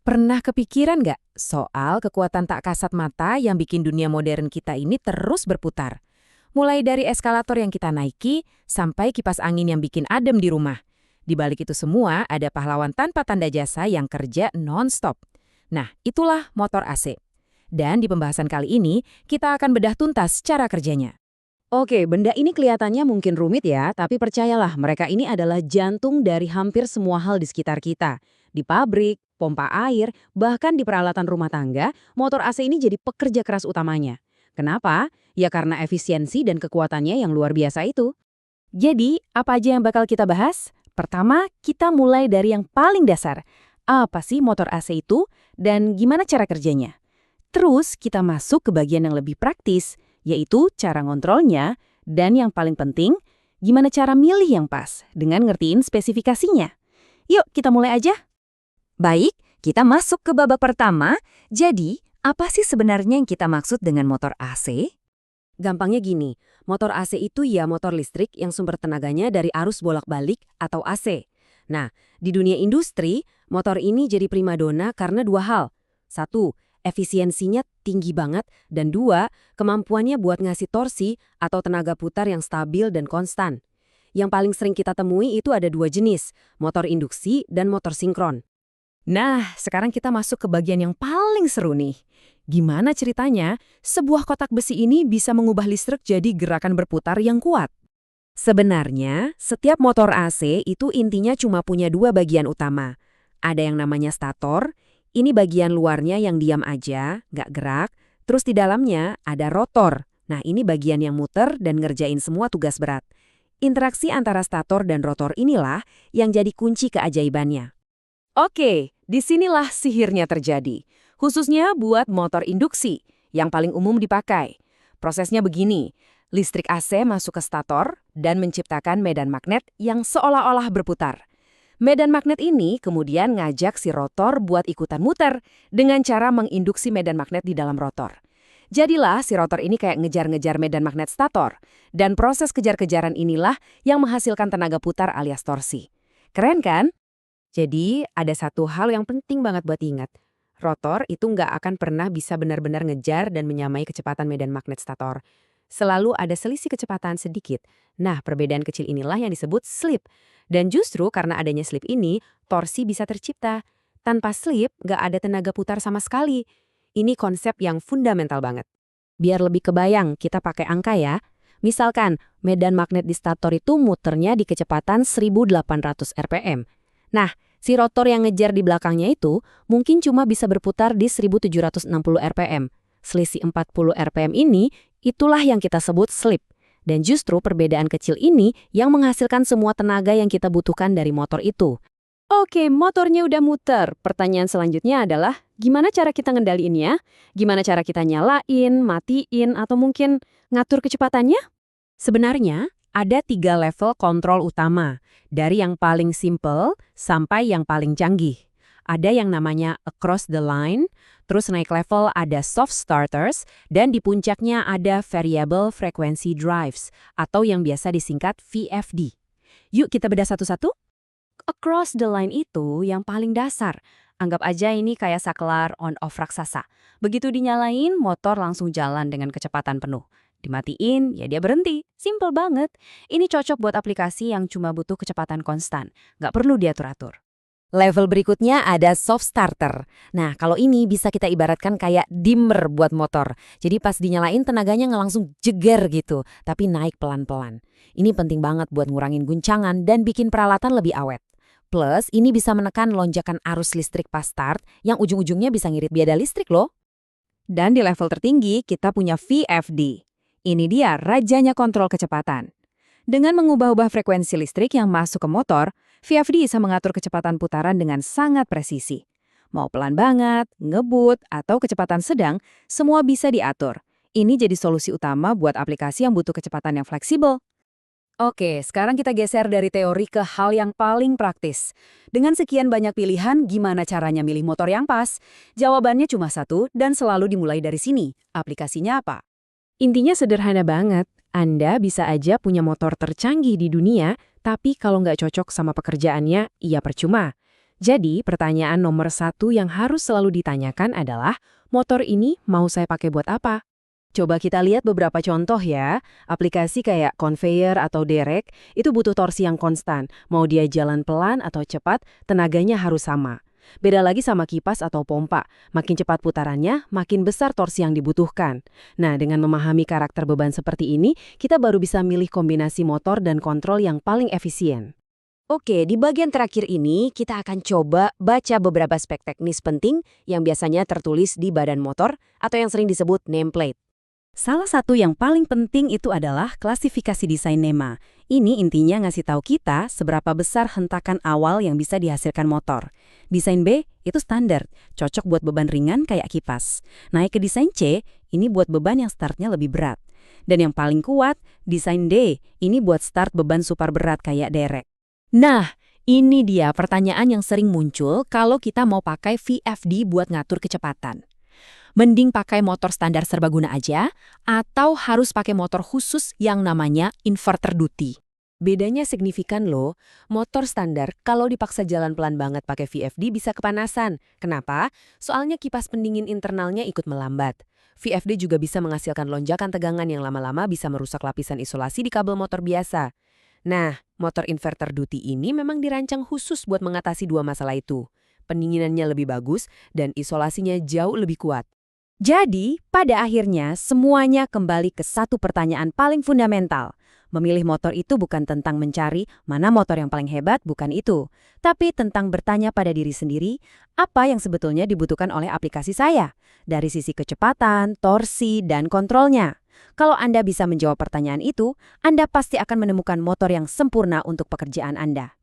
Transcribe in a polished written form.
Pernah kepikiran nggak soal kekuatan tak kasat mata yang bikin dunia modern kita ini terus berputar? Mulai dari eskalator yang kita naiki, sampai kipas angin yang bikin adem di rumah. Di balik itu semua, ada pahlawan tanpa tanda jasa yang kerja non-stop. Nah, itulah motor AC. Dan di pembahasan kali ini, kita akan bedah tuntas cara kerjanya. Oke, benda ini kelihatannya mungkin rumit ya, tapi percayalah mereka ini adalah jantung dari hampir semua hal di sekitar kita. Di pabrik, pompa air, bahkan di peralatan rumah tangga, motor AC ini jadi pekerja keras utamanya. Kenapa? Ya karena efisiensi dan kekuatannya yang luar biasa itu. Jadi, apa aja yang bakal kita bahas? Pertama, kita mulai dari yang paling dasar. Apa sih motor AC itu dan gimana cara kerjanya? Terus kita masuk ke bagian yang lebih praktis, yaitu cara ngontrolnya, dan yang paling penting, gimana cara milih yang pas dengan ngertiin spesifikasinya. Yuk, kita mulai aja. Baik, kita masuk ke babak pertama. Jadi, apa sih sebenarnya yang kita maksud dengan motor AC? Gampangnya gini, motor AC itu ya motor listrik yang sumber tenaganya dari arus bolak-balik atau AC. Nah, di dunia industri, motor ini jadi primadona karena dua hal. Satu, efisiensinya tinggi banget, dan dua, kemampuannya buat ngasih torsi atau tenaga putar yang stabil dan konstan. Yang paling sering kita temui itu ada dua jenis, motor induksi dan motor sinkron. Nah, sekarang kita masuk ke bagian yang paling seru nih. Gimana ceritanya sebuah kotak besi ini bisa mengubah listrik jadi gerakan berputar yang kuat? Sebenarnya, setiap motor AC itu intinya cuma punya dua bagian utama. Ada yang namanya stator, ini bagian luarnya yang diam aja, nggak gerak. Terus di dalamnya ada rotor. Nah, ini bagian yang muter dan ngerjain semua tugas berat. Interaksi antara stator dan rotor inilah yang jadi kunci keajaibannya. Oke, disinilah sihirnya terjadi. Khususnya buat motor induksi, yang paling umum dipakai. Prosesnya begini, listrik AC masuk ke stator dan menciptakan medan magnet yang seolah-olah berputar. Medan magnet ini kemudian ngajak si rotor buat ikutan muter dengan cara menginduksi medan magnet di dalam rotor. Jadilah si rotor ini kayak ngejar-ngejar medan magnet stator, dan proses kejar-kejaran inilah yang menghasilkan tenaga putar alias torsi. Keren kan? Jadi, ada satu hal yang penting banget buat ingat. Rotor itu nggak akan pernah bisa benar-benar ngejar dan menyamai kecepatan medan magnet stator. Selalu ada selisih kecepatan sedikit. Nah, perbedaan kecil inilah yang disebut slip. Dan justru karena adanya slip ini, torsi bisa tercipta. Tanpa slip, nggak ada tenaga putar sama sekali. Ini konsep yang fundamental banget. Biar lebih kebayang, kita pakai angka ya. Misalkan, medan magnet di stator itu muternya di kecepatan 1800 rpm. Nah, si rotor yang ngejar di belakangnya itu mungkin cuma bisa berputar di 1760 rpm. Selisih 40 rpm ini, itulah yang kita sebut slip. Dan justru perbedaan kecil ini yang menghasilkan semua tenaga yang kita butuhkan dari motor itu. Oke, motornya udah muter. Pertanyaan selanjutnya adalah, gimana cara kita ngendaliinnya? Gimana cara kita nyalain, matiin, atau mungkin ngatur kecepatannya? Sebenarnya, ada 3 level kontrol utama, dari yang paling simple sampai yang paling canggih. Ada yang namanya across the line, terus naik level ada soft starters, dan di puncaknya ada variable frequency drives, atau yang biasa disingkat VFD. Yuk kita bedah satu-satu. Across the line itu yang paling dasar. Anggap aja ini kayak saklar on-off raksasa. Begitu dinyalain, motor langsung jalan dengan kecepatan penuh. Dimatiin, ya dia berhenti. Simple banget. Ini cocok buat aplikasi yang cuma butuh kecepatan konstan. Nggak perlu diatur-atur. Level berikutnya ada soft starter. Nah, kalau ini bisa kita ibaratkan kayak dimmer buat motor. Jadi pas dinyalain tenaganya nggak langsung jeger gitu, tapi naik pelan-pelan. Ini penting banget buat ngurangin guncangan dan bikin peralatan lebih awet. Plus, ini bisa menekan lonjakan arus listrik pas start yang ujung-ujungnya bisa ngirit biaya listrik loh. Dan di level tertinggi kita punya VFD. Ini dia rajanya kontrol kecepatan. Dengan mengubah-ubah frekuensi listrik yang masuk ke motor, VFD bisa mengatur kecepatan putaran dengan sangat presisi. Mau pelan banget, ngebut, atau kecepatan sedang, semua bisa diatur. Ini jadi solusi utama buat aplikasi yang butuh kecepatan yang fleksibel. Oke, sekarang kita geser dari teori ke hal yang paling praktis. Dengan sekian banyak pilihan, gimana caranya milih motor yang pas? Jawabannya cuma satu dan selalu dimulai dari sini. Aplikasinya apa? Intinya sederhana banget. Anda bisa aja punya motor tercanggih di dunia, tapi kalau nggak cocok sama pekerjaannya, ya percuma. Jadi, pertanyaan nomor satu yang harus selalu ditanyakan adalah, motor ini mau saya pakai buat apa? Coba kita lihat beberapa contoh ya. Aplikasi kayak conveyor atau derek itu butuh torsi yang konstan. Mau dia jalan pelan atau cepat, tenaganya harus sama. Beda lagi sama kipas atau pompa. Makin cepat putarannya, makin besar torsi yang dibutuhkan. Nah, dengan memahami karakter beban seperti ini, kita baru bisa milih kombinasi motor dan kontrol yang paling efisien. Oke, di bagian terakhir ini kita akan coba baca beberapa spek teknis penting yang biasanya tertulis di badan motor atau yang sering disebut nameplate. Salah satu yang paling penting itu adalah klasifikasi desain NEMA. Ini intinya ngasih tahu kita seberapa besar hentakan awal yang bisa dihasilkan motor. Desain B itu standar, cocok buat beban ringan kayak kipas. Naik ke desain C, ini buat beban yang startnya lebih berat. Dan yang paling kuat, desain D, ini buat start beban super berat kayak derek. Nah, ini dia pertanyaan yang sering muncul kalau kita mau pakai VFD buat ngatur kecepatan. Mending pakai motor standar serbaguna aja, atau harus pakai motor khusus yang namanya inverter duty. Bedanya signifikan loh, motor standar kalau dipaksa jalan pelan banget pakai VFD bisa kepanasan. Kenapa? Soalnya kipas pendingin internalnya ikut melambat. VFD juga bisa menghasilkan lonjakan tegangan yang lama-lama bisa merusak lapisan isolasi di kabel motor biasa. Nah, motor inverter duty ini memang dirancang khusus buat mengatasi dua masalah itu. Pendinginannya lebih bagus dan isolasinya jauh lebih kuat. Jadi, pada akhirnya semuanya kembali ke satu pertanyaan paling fundamental. Memilih motor itu bukan tentang mencari mana motor yang paling hebat, bukan itu. Tapi tentang bertanya pada diri sendiri, apa yang sebetulnya dibutuhkan oleh aplikasi saya? Dari sisi kecepatan, torsi, dan kontrolnya. Kalau Anda bisa menjawab pertanyaan itu, Anda pasti akan menemukan motor yang sempurna untuk pekerjaan Anda.